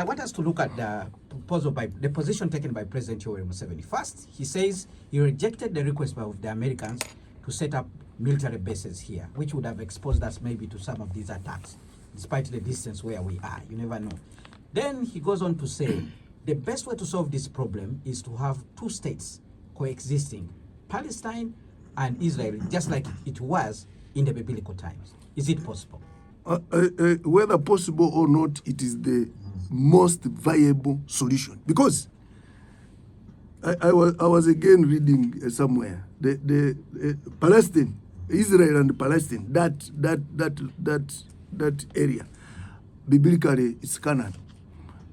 I want us to look at the position taken by President Yoweri Museveni. First, he says he rejected the request of the Americans to set up military bases here, which would have exposed us maybe to some of these attacks, despite the distance where we are. You never know. Then he goes on to say the best way to solve this problem is to have two states coexisting, Palestine and Israel, just like it was in the biblical times. Is it possible? Whether possible or not, it is the most viable solution. Because I was again reading somewhere the Palestine, Israel and Palestine, that area, biblically it's Canaan,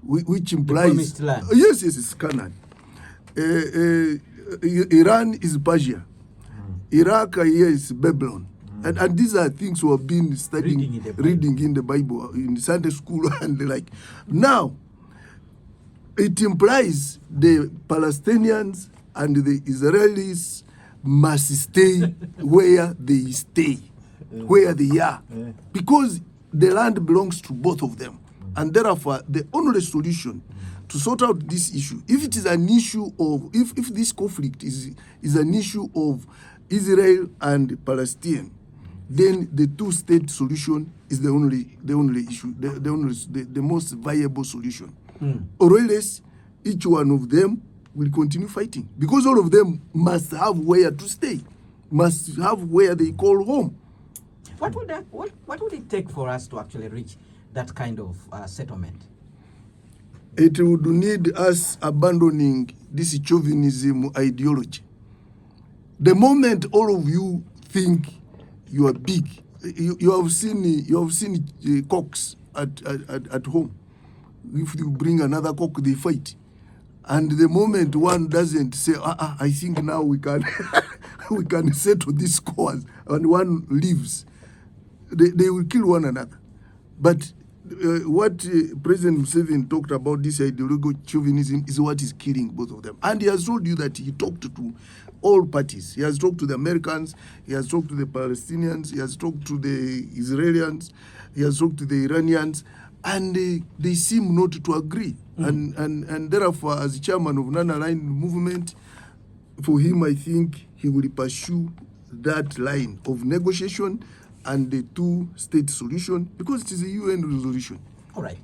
which implies the land. Yes, it's Canaan. Iran is Persia, Iraq here is Babylon. And these are things we have been studying, reading in the Bible, in Sunday school and the like. Now, it implies the Palestinians and the Israelis must stay where they stay, where they are, because the land belongs to both of them. And therefore, the only solution to sort out this issue, if it is an issue of, if this conflict is an issue of Israel and Palestine, then the two-state solution is the only issue, the most viable solution. Or else, each one of them will continue fighting, because all of them must have where to stay, must have where they call home. What would it take for us to actually reach that kind of settlement? It would need us abandoning this chauvinism ideology. The moment all of you think you are big, you have seen cocks at home. If you bring another cock, they fight. And the moment one doesn't say, I think now we can we can settle this scores, and one leaves, they will kill one another. But what President Museveni talked about, this ideological chauvinism, is what is killing both of them. And he has told you that he talked to all parties. He has talked to the Americans, he has talked to the Palestinians, he has talked to the Israelis, he has talked to the Iranians, and they seem not to agree. And therefore, as chairman of non-aligned movement, for him, I think he will pursue that line of negotiation and the two-state solution, because it is a UN resolution. All right.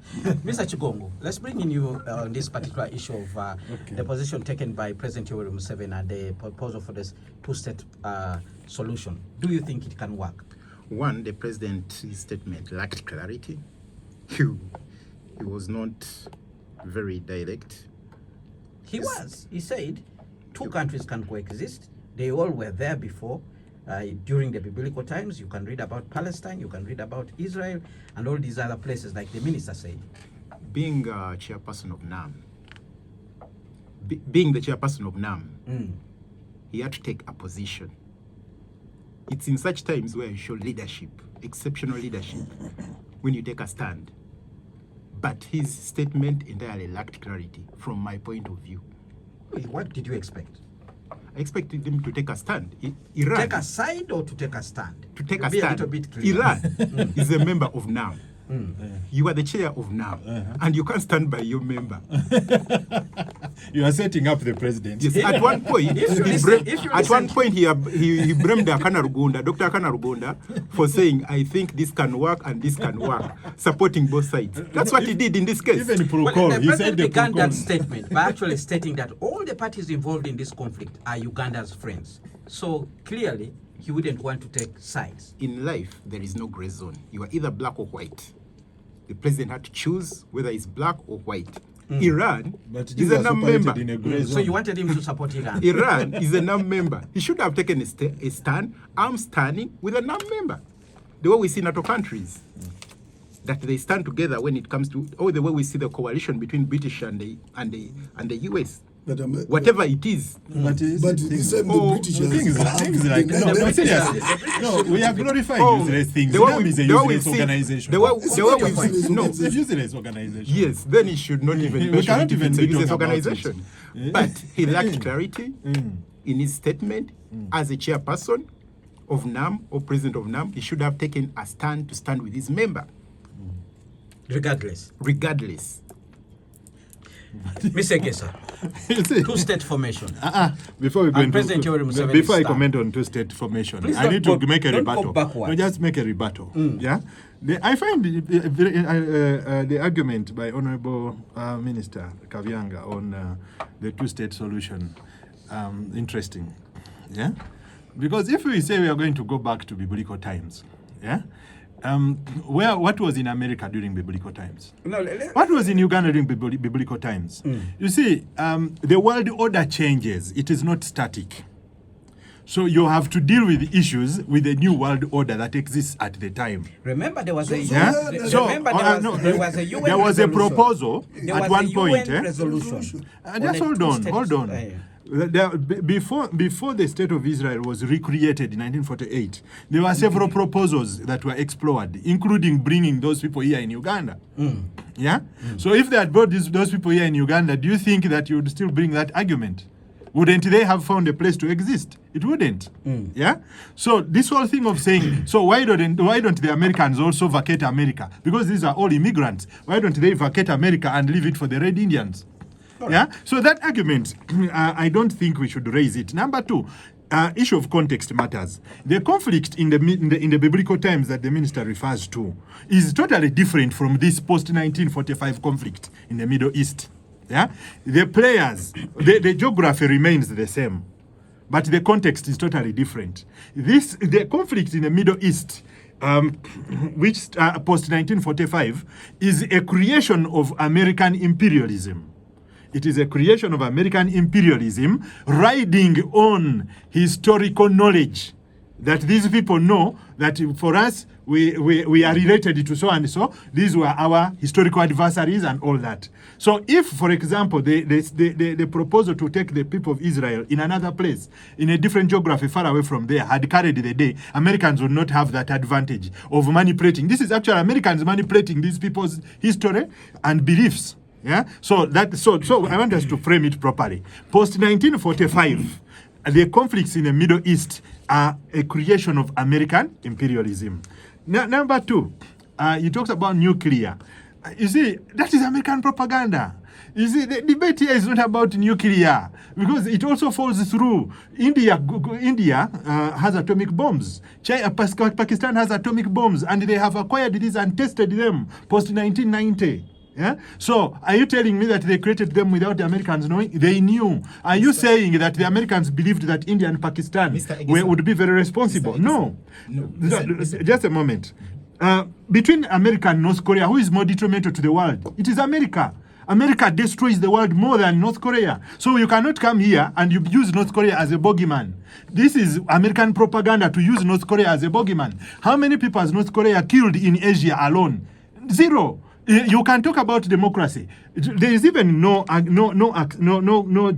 Mr. Kigongo, let's bring in you on this particular issue of the position taken by President Yoweri Museveni and the proposal for this two-state solution. Do you think it can work? One, the president's statement lacked clarity. He was not very direct. He was. He said two countries can coexist. They all were there before. During the biblical times, you can read about Palestine, you can read about Israel, and all these other places, like the minister said. Being a chairperson of NAM, being the chairperson of NAM, he had to take a position. It's in such times where you show leadership, exceptional leadership, when you take a stand. But his statement entirely lacked clarity from my point of view. What did you expect? I expected him to take a stand. Iran, take a side or to take a stand? To take to a be stand. A little bit clear. Iran is a member of NAM. You are the chair of NAM, and you can't stand by your member. You are setting up the president. Yes, at one point, he blamed Dr. Akana Rugunda, for saying, I think this can work and this can work, supporting both sides. That's what he did in this case. Even The he said president began that statement by actually stating that all the parties involved in this conflict are Uganda's friends. So clearly, he wouldn't want to take sides. In life, there is no gray zone. You are either black or white. The president had to choose whether it's black or white. Iran is a NAM member. So you wanted him to support Iran? Iran is a NAM member. He should have taken a stand. I'm standing with a NAM member. The way we see NATO countries, that they stand together when it comes to, or the way we see the coalition between British and the US. Whatever it is. But the British things like no, we are glorifying useless things. The NAM is a useless organization. It's a useless organization. Yes, then it should not even we cannot even be a be useless talking organization. But he lacked clarity in his statement. As a chairperson of NAM or president of NAM, he should have taken a stand to stand with his member. Regardless. Mr. Egesa, You see, two-state formation. Before we go And into, President Yoweri Museveni before I stand. comment on two-state formation, Please I don't need to go- make a don't go rebuttal. backwards. No, just make a rebuttal. Yeah, I find the argument by Honourable Minister Kabbyanga on the two-state solution interesting. Yeah, because if we say we are going to go back to biblical times, yeah. What was in America during biblical times? What was in Uganda during biblical times? You see, the world order changes. It is not static. So you have to deal with issues with the new world order that exists at the time. Remember, there was a Yeah? there was a UN there was a resolution. proposal There at was one a point. UN resolution. Just hold on. Before the state of Israel was recreated in 1948, there were several proposals that were explored, including bringing those people here in Uganda. Yeah. So if they had brought those people here in Uganda, do you think that you would still bring that argument? Wouldn't they have found a place to exist? It wouldn't. Yeah. So this whole thing of saying, so why don't the Americans also vacate America? Because these are all immigrants. Why don't they vacate America and leave it for the Red Indians? Yeah. So that argument, I don't think we should raise it. Number two, issue of context matters. The conflict in the biblical times that the minister refers to is totally different from this post-1945 conflict in the Middle East. Yeah. The players, the geography remains the same, but the context is totally different. The conflict in the Middle East, which post-1945, is a creation of American imperialism. It is a creation of American imperialism riding on historical knowledge that these people know that for us, we are related to so and so. These were our historical adversaries and all that. So if, for example, the proposal to take the people of Israel in another place, in a different geography far away from there, had carried the day, Americans would not have that advantage of manipulating. This is actually Americans manipulating these people's history and beliefs. Yeah. So I want us to frame it properly. Post 1945, the conflicts in the Middle East are a creation of American imperialism. Number two, you talked about nuclear. You see, that is American propaganda. You see, the debate here is not about nuclear because it also falls through. India has atomic bombs. Pakistan has atomic bombs, and they have acquired these and tested them post 1990. Yeah. So, are you telling me that they created them without the Americans knowing? They knew. Are you saying that the Americans believed that India and Pakistan would be very responsible? No. Just a moment. Between America and North Korea, who is more detrimental to the world? It is America. America destroys the world more than North Korea. So you cannot come here and you use North Korea as a bogeyman. This is American propaganda to use North Korea as a bogeyman. How many people has North Korea killed in Asia alone? Zero. You can talk about democracy. There is even no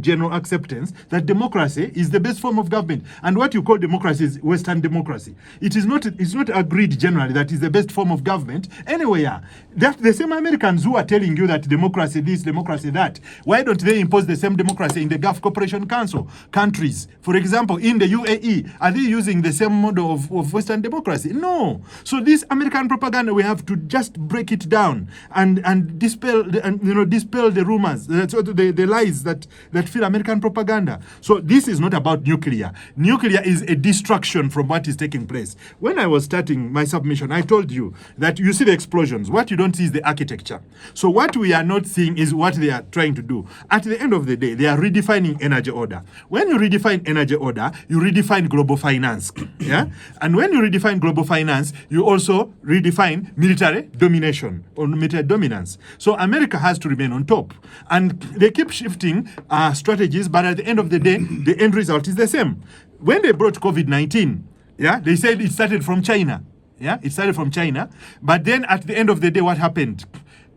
general acceptance that democracy is the best form of government. And what you call democracy is Western democracy. It's not agreed generally that is the best form of government anywhere. That the same Americans who are telling you that democracy this, democracy that, why don't they impose the same democracy in the Gulf Cooperation Council countries? For example, in the UAE, are they using the same model of Western democracy? No. So this American propaganda, we have to just break it down and dispel the rumors, the lies that fill American propaganda. So this is not about nuclear. Nuclear is a distraction from what is taking place. When I was starting my submission, I told you that you see the explosions. What you don't see is the architecture. So what we are not seeing is what they are trying to do. At the end of the day, they are redefining energy order. When you redefine energy order, you redefine global finance. Yeah? And when you redefine global finance, you also redefine military domination or military dominance. So America has to remain on top. And they keep shifting strategies, but at the end of the day, the end result is the same. When they brought COVID-19, yeah, they said it started from China. Yeah, it started from China. But then at the end of the day, what happened?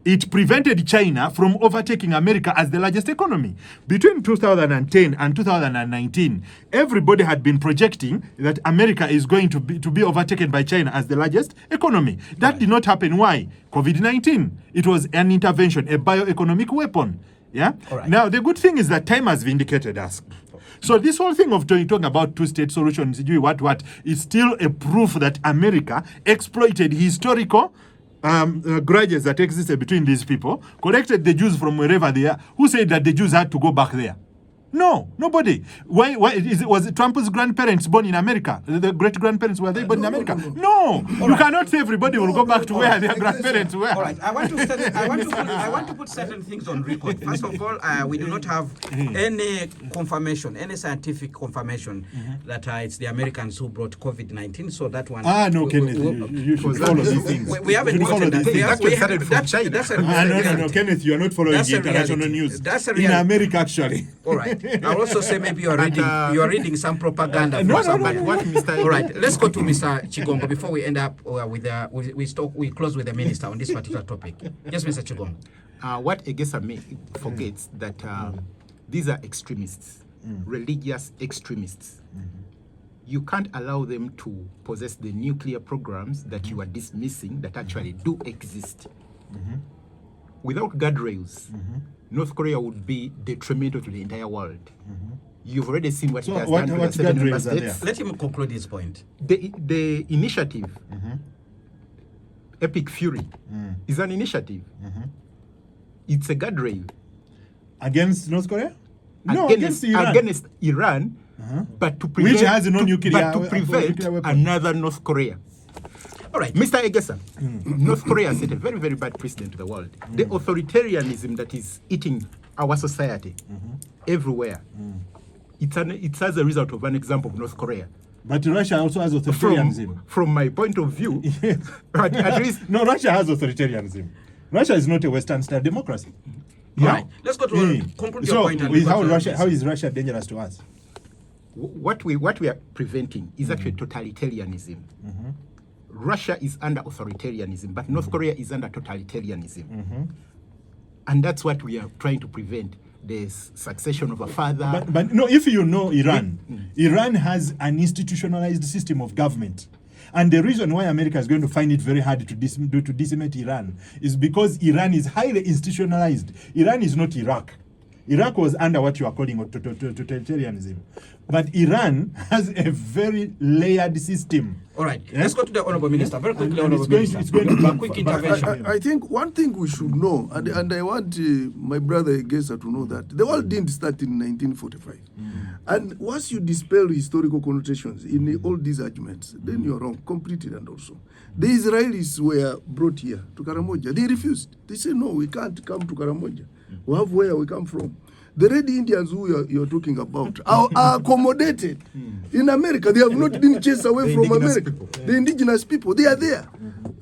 It prevented China from overtaking America as the largest economy. Between 2010 and 2019, everybody had been projecting that America is going to be overtaken by China as the largest economy. That did not happen. Why? COVID-19. It was an intervention, a bioeconomic weapon. Yeah. Right. Now, the good thing is that time has vindicated us. So this whole thing of talking about two-state solutions, is still a proof that America exploited historical grudges that existed between these people, collected the Jews from wherever they are. Who said that the Jews had to go back there? No, nobody. Why was Trump's grandparents born in America? The great-grandparents, were they born in America? No. You cannot say everybody will go back to where their grandparents were. All right, I want to put certain things on record. First of all, we do not have any confirmation, any scientific confirmation that it's the Americans who brought COVID-19. So that one. No, Kenneth, you should follow these things. We haven't gotten that. No, Kenneth, you are not following the international news. That's a in reality. America, actually. All right. I'll also say maybe you are reading some propaganda. But what Mr. All right, let's go to Mr. Kigongo before we end up with we close with the minister on this particular topic. Yes, Mr. Kigongo. What Egesa forgets that these are extremists, religious extremists. You can't allow them to possess the nuclear programs that you are dismissing that actually do exist. Without guardrails, North Korea would be detrimental to the entire world. You've already seen what it has done to the 7 member states. Let him conclude his point. The initiative, Epic Fury, is an initiative. It's a guardrail. Against North Korea? No, against Iran. But to prevent, which has no nuclear but to prevent another North Korea. All right, Mr. Egesa, North Korea set a very, very bad precedent to the world. The authoritarianism that is eating our society everywhere, it's as a result of an example of North Korea. But Russia also has authoritarianism. From my point of view, at least... No, Russia has authoritarianism. Russia is not a Western-style democracy. All right, let's go to conclude your point. How is Russia dangerous to us? What we are preventing is actually totalitarianism. Russia is under authoritarianism, but North Korea is under totalitarianism. And that's what we are trying to prevent, the succession of a father. But no, if you know Iran, Iran has an institutionalized system of government. And the reason why America is going to find it very hard to decimate Iran is because Iran is highly institutionalized. Iran is not Iraq. Iraq was under what you are calling totalitarianism. But Iran has a very layered system. All right, let's go to the Honorable Minister. Very quickly, Honorable Minister. It's going to a quick intervention. I think one thing we should know, and I want my brother Egesa to know that, the world didn't start in 1945. And once you dispel historical connotations in all these arguments, then you're wrong completely. And also, the Israelis were brought here to Karamoja. They refused. They said, no, we can't come to Karamoja. We have where we come from. The Red Indians who you're talking about are accommodated in America. They have not been chased away from America. The indigenous people, they are there.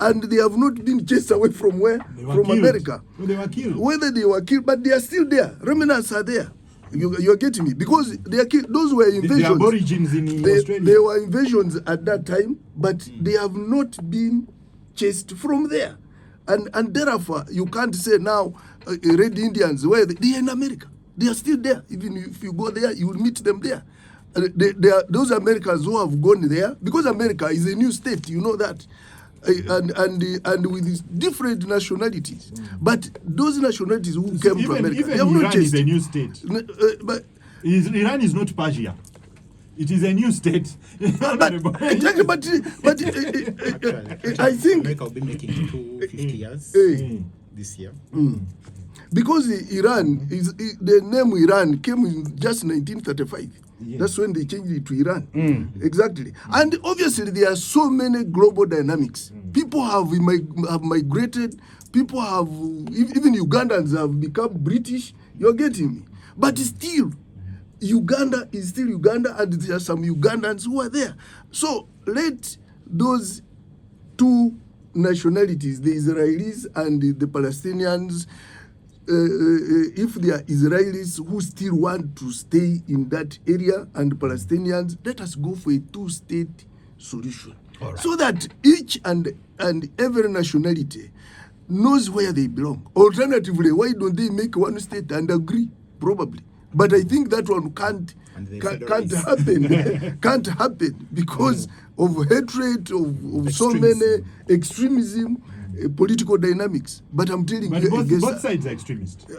And they have not been chased away from where? From America. No, they were killed. Whether they were killed, but they are still there. Remnants are there. You are getting me? Because they are killed. Those were invasions. The Aborigines in Australia. There were invasions at that time, but they have not been chased from there. And therefore, you can't say now, Red Indians, where they are in America. They are still there. Even if you go there, you will meet them there. They are those Americans who have gone there, because America is a new state, you know that, and with these different nationalities. But those nationalities who came to America, even they have not Iran is chased. a new state. But Iran is not Persia. It is a new state. exactly, but I think America will be making 250 years this year. Because Iran is the name Iran came in just 1935. Yeah. That's when they changed it to Iran. Exactly. And obviously there are so many global dynamics. People have migrated. People have, even Ugandans have become British. You're getting me? But still, Uganda is still Uganda, and there are some Ugandans who are there. So let those two nationalities, the Israelis and the Palestinians, if they are Israelis who still want to stay in that area and Palestinians, let us go for a two-state solution. Right. So that each and every nationality knows where they belong. Alternatively, why don't they make one state and agree? Probably. But I think that one can't happen. Can't happen because of hatred, of so many extremism, political dynamics. But I'm telling you, both sides are extremists.